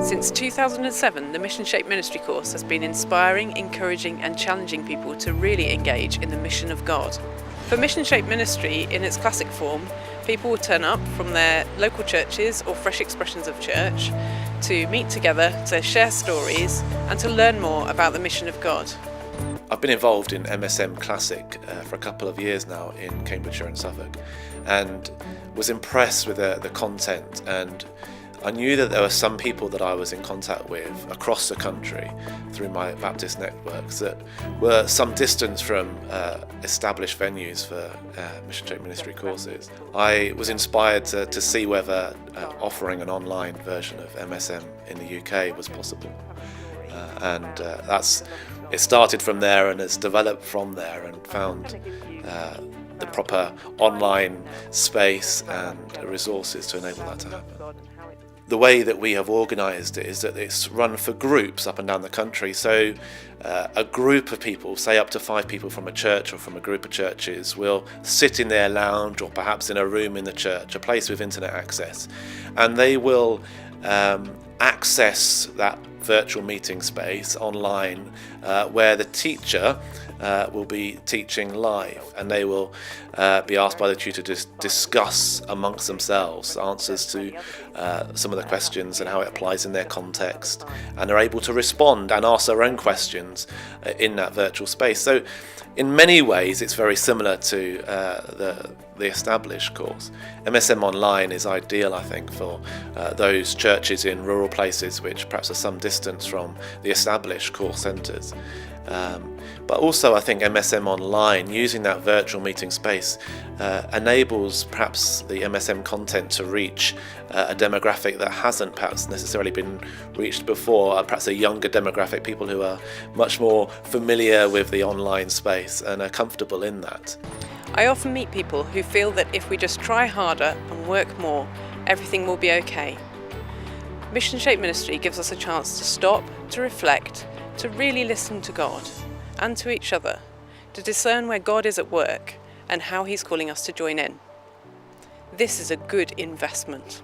Since 2007, the Mission Shaped Ministry course has been inspiring, encouraging and challenging people to really engage in the mission of God. For Mission Shaped Ministry in its classic form, people will turn up from their local churches or fresh expressions of church to meet together, to share stories and to learn more about the mission of God. I've been involved in MSM Classic for a couple of years now in Cambridgeshire and Suffolk, and was impressed with the content, and I knew that there were some people that I was in contact with across the country through my Baptist networks that were some distance from established venues for Mission Shaped Ministry courses. I was inspired to see whether offering an online version of MSM in the UK was possible. It started from there and has developed from there, and found the proper online space and resources to enable that to happen. The way that we have organised it is that it's run for groups up and down the country. So a group of people, say up to 5 people from a church or from a group of churches, will sit in their lounge or perhaps in a room in the church, a place with internet access, and they will access that virtual meeting space online where the teacher will be teaching live, and they will be asked by the tutor to discuss amongst themselves answers to some of the questions and how it applies in their context, and they're able to respond and ask their own questions in that virtual space. So in many ways it's very similar to the established course. MSM Online is ideal, I think, for those churches in rural places which perhaps are some distance from the established course centres. But also I think MSM Online, using that virtual meeting space, enables perhaps the MSM content to reach a demographic that hasn't perhaps necessarily been reached before, perhaps a younger demographic, people who are much more familiar with the online space and are comfortable in that. I often meet people who feel that if we just try harder and work more, everything will be okay. Mission Shaped Ministry gives us a chance to stop, to reflect, to really listen to God and to each other, to discern where God is at work and how He's calling us to join in. This is a good investment.